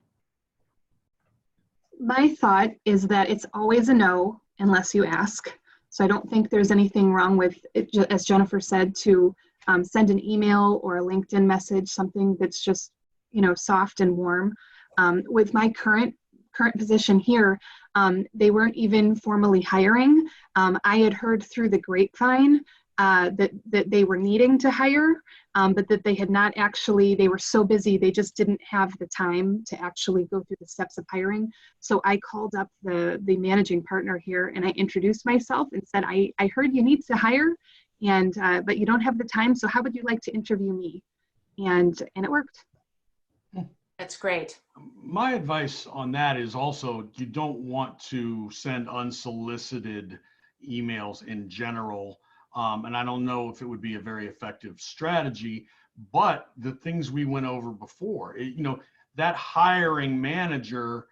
My thought is that it's always a no unless you ask. So I don't think there's anything wrong with it, as Jennifer said, to send an email or a LinkedIn message, something that's just, you know, soft and warm. With my current position here, they weren't even formally hiring. I had heard through the grapevine that they were needing to hire, but that they had not actually, they were so busy, they just didn't have the time to actually go through the steps of hiring. So I called up the managing partner here and I introduced myself and said, I heard you need to hire, and but you don't have the time, so how would you like to interview me? And it worked. That's great. My advice on that is also, you don't want to send unsolicited emails in general. And I don't know if it would be a very effective strategy, but the things we went over before, you know, that hiring manager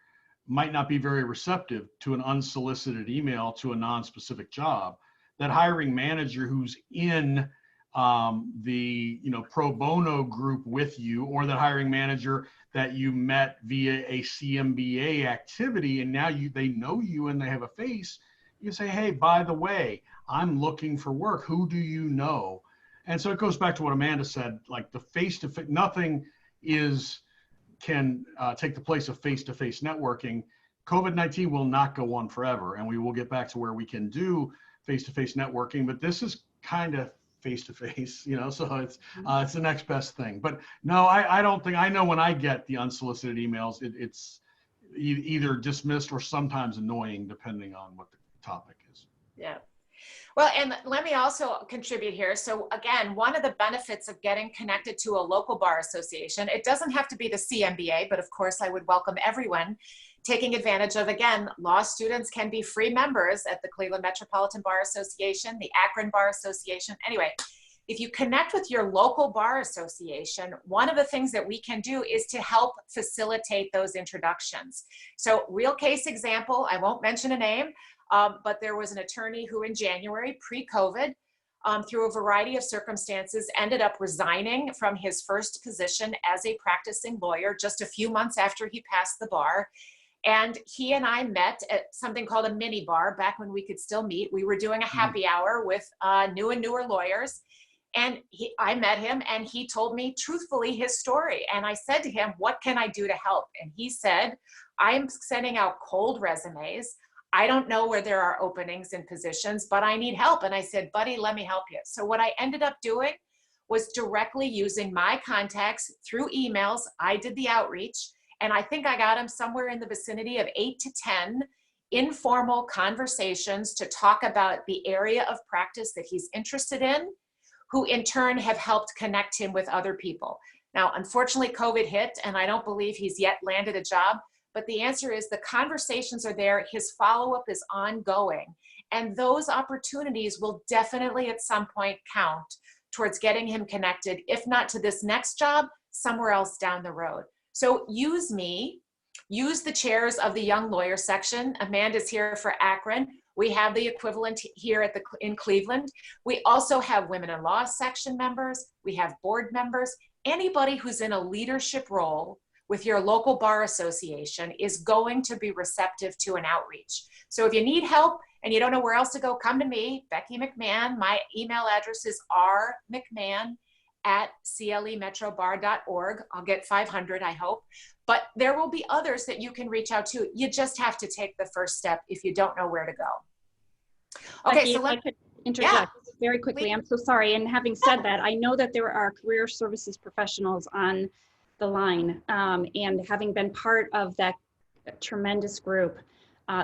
might not be very receptive to an unsolicited email to a non-specific job. That hiring manager who's in the, you know, pro bono group with you, or that hiring manager that you met via a CMBA activity, and now they know you and they have a face, you say, hey, by the way, I'm looking for work. Who do you know? And so it goes back to what Amanda said, like the face-to-face, nothing can take the place of face-to-face networking. COVID-19 will not go on forever, and we will get back to where we can do face-to-face networking, but this is kind of face-to-face, you know, so it's the next best thing. But no, I don't think, I know when I get the unsolicited emails, it's either dismissed or sometimes annoying, depending on what the topic is. Yeah. Well, and let me also contribute here. So again, one of the benefits of getting connected to a local bar association, it doesn't have to be the CMBA, but of course I would welcome everyone taking advantage of, again, law students can be free members at the Cleveland Metropolitan Bar Association, the Akron Bar Association. Anyway, if you connect with your local bar association, one of the things that we can do is to help facilitate those introductions. So real case example, I won't mention a name, but there was an attorney who in January, pre-COVID, through a variety of circumstances, ended up resigning from his first position as a practicing lawyer just a few months after he passed the bar. And he and I met at something called a mini bar back when we could still meet. We were doing a happy hour with new and newer lawyers. And I met him and he told me truthfully his story. And I said to him, what can I do to help? And he said, I'm sending out cold resumes. I don't know where there are openings in positions, but I need help. And I said, buddy, let me help you. So what I ended up doing was directly using my contacts through emails. I did the outreach, and I think I got him somewhere in the vicinity of 8 to 10 informal conversations to talk about the area of practice that he's interested in, who in turn have helped connect him with other people. Now, unfortunately, COVID hit, and I don't believe he's yet landed a job, but the answer is the conversations are there, his follow-up is ongoing, and those opportunities will definitely at some point count towards getting him connected, if not to this next job, somewhere else down the road. So use me, use the chairs of the Young Lawyer section. Amanda's here for Akron. We have the equivalent here in Cleveland. We also have Women in Law section members. We have board members. Anybody who's in a leadership role with your local bar association is going to be receptive to an outreach. So if you need help and you don't know where else to go, come to me, Becky McMahon. My email address is rmcmahon@clemetrobar.org. I'll get 500, I hope. But there will be others that you can reach out to. You just have to take the first step if you don't know where to go. Okay, Becky, so if I could interject very quickly. Please. I'm so sorry. And having said that, I know that there are career services professionals on the line, and having been part of that tremendous group,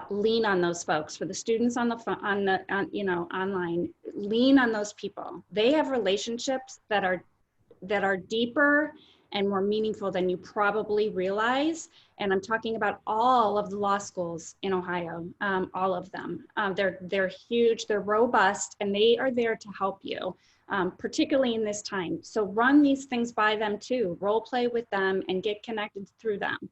lean on those folks. For the students on online, lean on those people. They have relationships that are deeper and more meaningful than you probably realize. And I'm talking about all of the law schools in Ohio, all of them. They're huge, they're robust, and they are there to help you, particularly in this time. So run these things by them too, role play with them and get connected through them.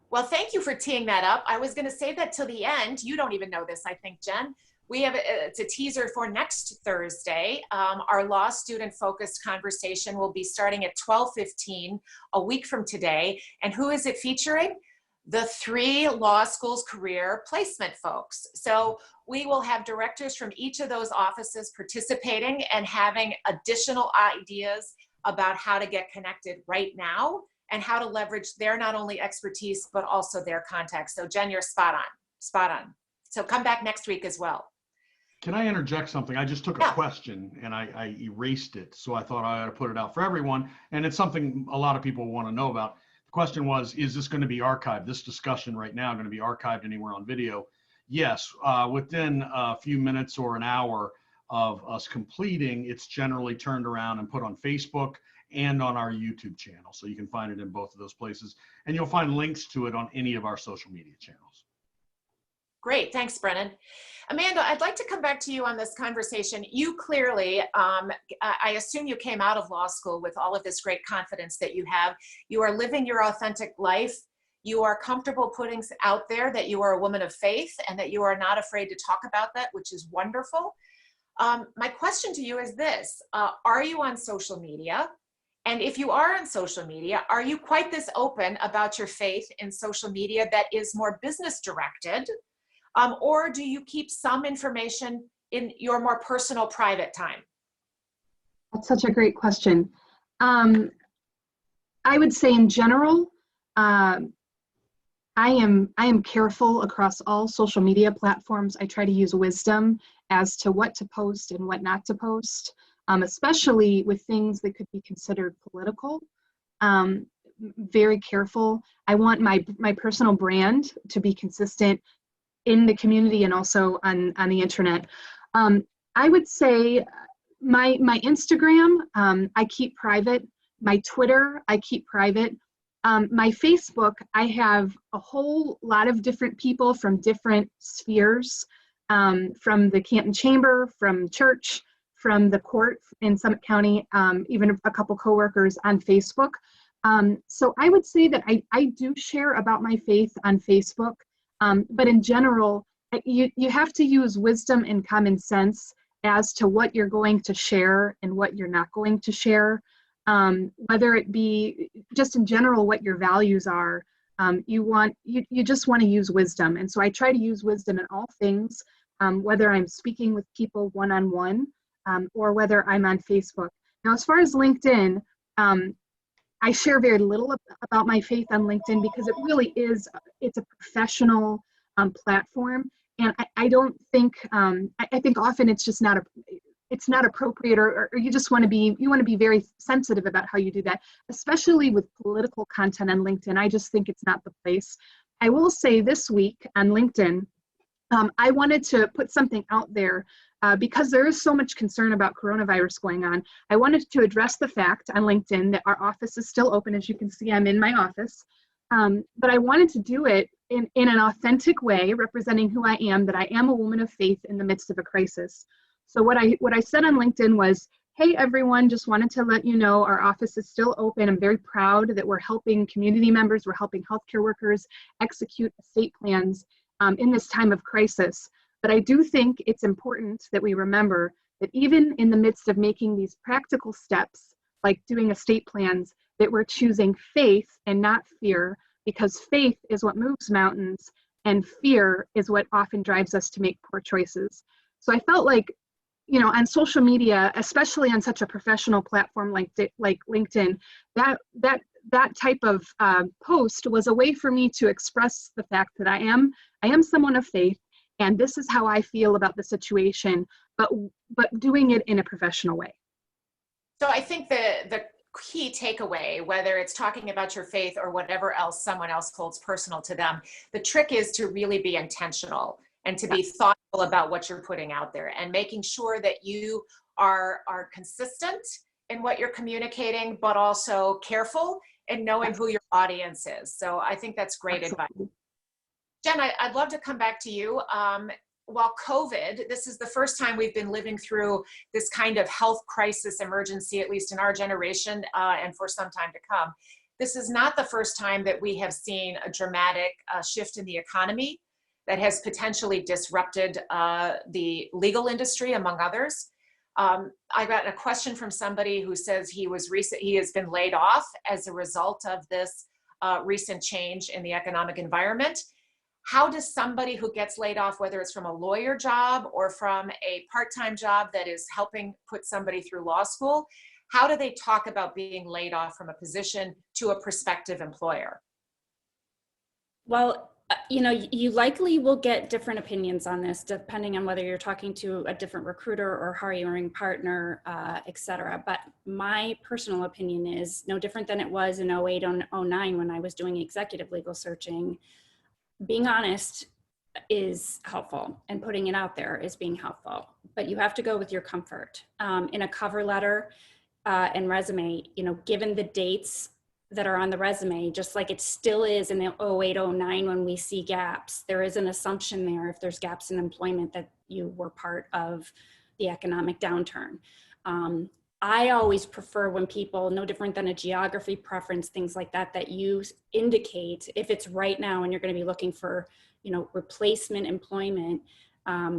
Well, thank you for teeing that up. I was going to say that till the end. You don't even know this, I think, Jen. We have it's a teaser for next Thursday. Our law student focused conversation will be starting at 12:15 a week from today. And who is it featuring? The 3 law schools career placement folks. So we will have directors from each of those offices participating and having additional ideas about how to get connected right now and how to leverage their not only expertise, but also their contacts. So Jen, you're spot on. So come back next week as well. Can I interject something? I just took a question and I erased it. So I thought I ought to put it out for everyone. And it's something a lot of people want to know about. The question was, is this going to be archived? This discussion right now going to be archived anywhere on video? Yes, within a few minutes or an hour of us completing, it's generally turned around and put on Facebook and on our YouTube channel. So you can find it in both of those places. And you'll find links to it on any of our social media channels. Great, thanks, Brennan. Amanda, I'd like to come back to you on this conversation. You clearly, I assume you came out of law school with all of this great confidence that you have. You are living your authentic life. You are comfortable putting out there that you are a woman of faith and that you are not afraid to talk about that, which is wonderful. My question to you is this, are you on social media? And if you are on social media, are you quite this open about your faith in social media that is more business directed? Or do you keep some information in your more personal, private time? That's such a great question. I would say in general, I am careful across all social media platforms. I try to use wisdom as to what to post and what not to post, especially with things that could be considered political. Very careful. I want my personal brand to be consistent in the community and also on the internet. I would say my Instagram, I keep private. My Twitter, I keep private. My Facebook, I have a whole lot of different people from different spheres, from the Canton Chamber, from church, from the court in Summit County, even a couple coworkers on Facebook. So I would say that I do share about my faith on Facebook. But in general, you have to use wisdom and common sense as to what you're going to share and what you're not going to share. Whether it be just in general what your values are, you just want to use wisdom. And so I try to use wisdom in all things, whether I'm speaking with people one-on-one, or whether I'm on Facebook. Now, as far as LinkedIn, I share very little about my faith on LinkedIn because it really is, it's a professional platform. And I don't think, I think often it's just not it's not appropriate, or you just want to be very sensitive about how you do that, especially with political content on LinkedIn. I just think it's not the place. I will say this week on LinkedIn, I wanted to put something out there because there is so much concern about coronavirus going on. I wanted to address the fact on LinkedIn that our office is still open. As you can see, I'm in my office, but I wanted to do it in an authentic way, representing who I am, that I am a woman of faith in the midst of a crisis. So what I said on LinkedIn was, hey everyone, just wanted to let you know our office is still open. I'm very proud that we're helping community members, we're helping healthcare workers execute estate plans in this time of crisis. But I do think it's important that we remember that even in the midst of making these practical steps, like doing estate plans, that we're choosing faith and not fear, because faith is what moves mountains and fear is what often drives us to make poor choices. So I felt like, you know, on social media, especially on such a professional platform like LinkedIn, that type of post was a way for me to express the fact that I am someone of faith, and this is how I feel about the situation, but doing it in a professional way. So I think the key takeaway, whether it's talking about your faith or whatever else someone else holds personal to them, the trick is to really be intentional and to be thoughtful about what you're putting out there and making sure that you are consistent in what you're communicating, but also careful in knowing who your audience is. So I think that's great advice. Jen, I'd love to come back to you. While COVID, this is the first time we've been living through this kind of health crisis emergency, at least in our generation, and for some time to come. This is not the first time that we have seen a dramatic shift in the economy that has potentially disrupted the legal industry, among others. I got a question from somebody who says he has been laid off as a result of this recent change in the economic environment. How does somebody who gets laid off, whether it's from a lawyer job or from a part-time job that is helping put somebody through law school, how do they talk about being laid off from a position to a prospective employer? Well, you know, you likely will get different opinions on this depending on whether you're talking to a different recruiter or hiring partner, et cetera. But my personal opinion is no different than it was in 08 and 09 when I was doing executive legal searching. Being honest is helpful, and putting it out there is being helpful, but you have to go with your comfort. In a cover letter and resume, you know, given the dates that are on the resume, just like it still is in the 08, 09 when we see gaps, there is an assumption there if there's gaps in employment that you were part of the economic downturn. I always prefer when people, no different than a geography preference, things like that, that you indicate if it's right now and you're going to be looking for, you know, replacement employment,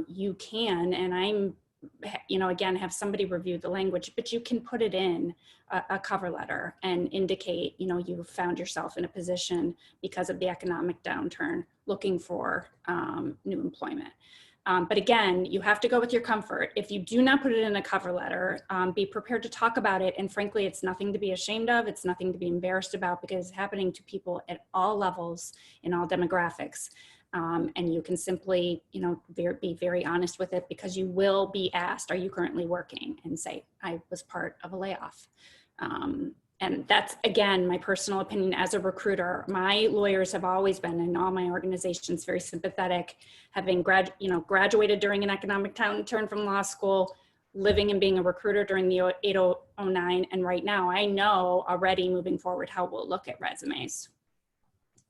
you can, and I'm, you know, again, have somebody review the language, but you can put it in a cover letter and indicate, you know, you found yourself in a position because of the economic downturn looking for new employment. But again, you have to go with your comfort. If you do not put it in a cover letter, be prepared to talk about it. And frankly, it's nothing to be ashamed of. It's nothing to be embarrassed about because it's happening to people at all levels in all demographics. And you can simply, you know, be very honest with it because you will be asked, are you currently working? And say, I was part of a layoff. And that's, again, my personal opinion as a recruiter. My lawyers have always been, in all my organizations, very sympathetic, having graduated during an economic downturn from law school, living and being a recruiter during the 08-09, and right now I know already moving forward how we'll look at resumes.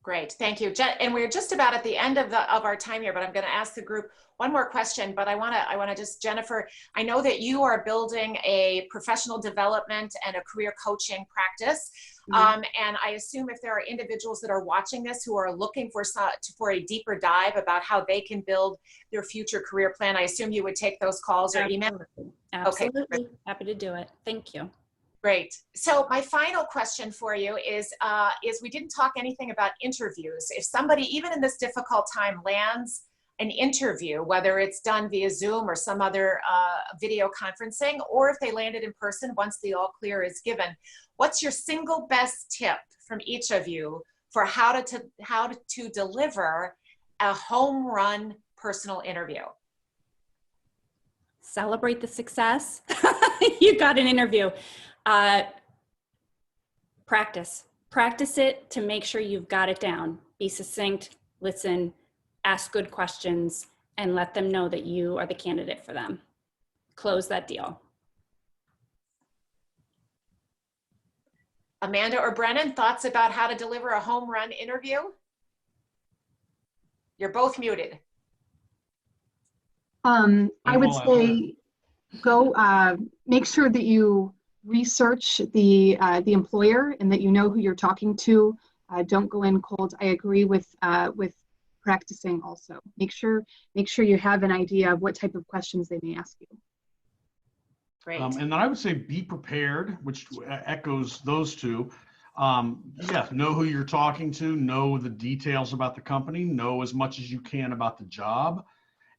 Great, thank you, Jen. And we're just about at the end of our time here, but I'm going to ask the group one more question. But I want to just, Jennifer, I know that you are building a professional development and a career coaching practice, and I assume if there are individuals that are watching this who are looking for a deeper dive about how they can build their future career plan, I assume you would take those calls or email. Absolutely, okay. Happy to do it. Thank you. Great. So my final question for you is we didn't talk anything about interviews. If somebody, even in this difficult time, lands an interview, whether it's done via Zoom or some other video conferencing, or if they landed in person once the all clear is given, what's your single best tip from each of you for how to deliver a home run personal interview? Celebrate the success. You got an interview. Practice it to make sure you've got it down. Be succinct, listen, ask good questions, and let them know that you are the candidate for them. Close that deal. Amanda or Brennan, thoughts about how to deliver a home run interview? You're both muted. I would say go make sure that you research the employer and that you know who you're talking to. Don't go in cold. I agree with practicing also. Make sure you have an idea of what type of questions they may ask you. Great. And then I would say be prepared, which echoes those two. Yeah, know who you're talking to, know the details about the company, know as much as you can about the job,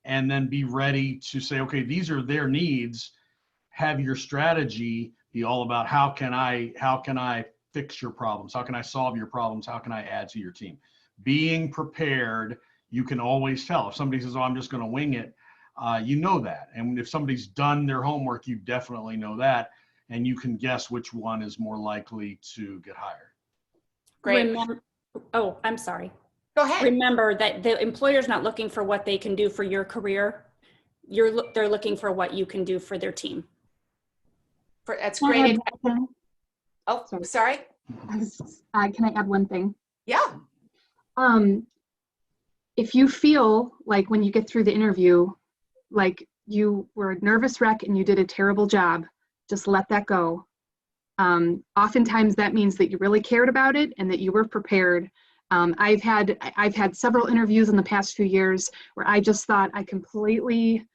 and then be ready to say, okay, these are their needs. Have your strategy be all about how can I fix your problems? How can I solve your problems? How can I add to your team? Being prepared, you can always tell. If somebody says, oh, I'm just going to wing it, you know that. And if somebody's done their homework, you definitely know that. And you can guess which one is more likely to get hired. Great. Oh, I'm sorry. Go ahead. Remember that the employer's not looking for what they can do for your career. They're looking for what you can do for their team. That's great. Oh, sorry. Can I add one thing? Yeah. If you feel like when you get through the interview, like you were a nervous wreck and you did a terrible job, just let that go. Oftentimes that means that you really cared about it and that you were prepared. I've had several interviews in the past few years where I just thought I completely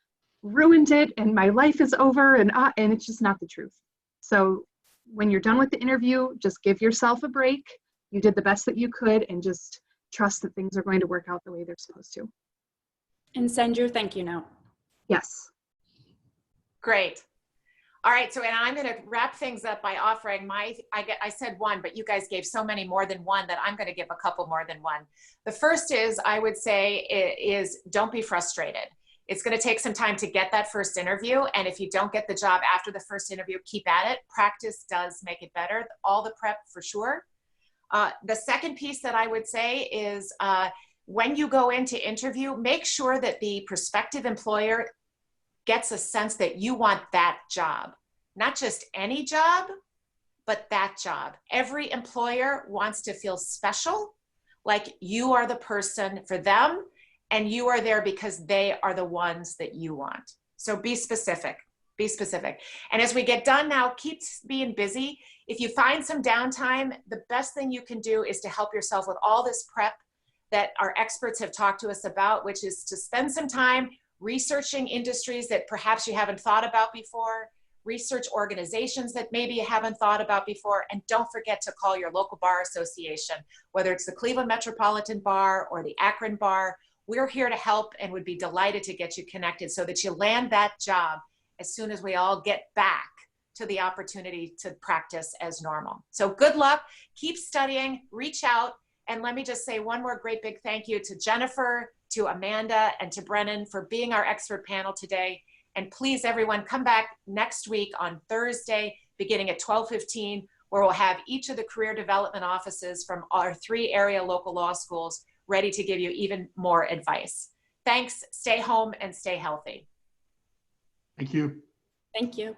ruined it and my life is over, and it's just not the truth. So when you're done with the interview, just give yourself a break. You did the best that you could, and just trust that things are going to work out the way they're supposed to. And send your thank you note. Yes. Great. All right, so and I'm going to wrap things up by offering I said one, but you guys gave so many more than one that I'm going to give a couple more than one. The first is, I would say, is don't be frustrated. It's going to take some time to get that first interview. And if you don't get the job after the first interview, keep at it. Practice does make it better. All the prep for sure. The second piece that I would say is when you go into interview, make sure that the prospective employer gets a sense that you want that job, not just any job, but that job. Every employer wants to feel special, like you are the person for them and you are there because they are the ones that you want. So be specific, be specific. And as we get done now, keep being busy. If you find some downtime, the best thing you can do is to help yourself with all this prep that our experts have talked to us about, which is to spend some time researching industries that perhaps you haven't thought about before, research organizations that maybe you haven't thought about before, and don't forget to call your local bar association, whether it's the Cleveland Metropolitan Bar or the Akron Bar. We're here to help and would be delighted to get you connected so that you land that job as soon as we all get back to the opportunity to practice as normal. So good luck, keep studying, reach out, and let me just say one more great big thank you to Jennifer, to Amanda, and to Brennan for being our expert panel today. And please, everyone, come back next week on Thursday, beginning at 12:15, where we'll have each of the career development offices from our 3 area local law schools ready to give you even more advice. Thanks, stay home and stay healthy. Thank you. Thank you.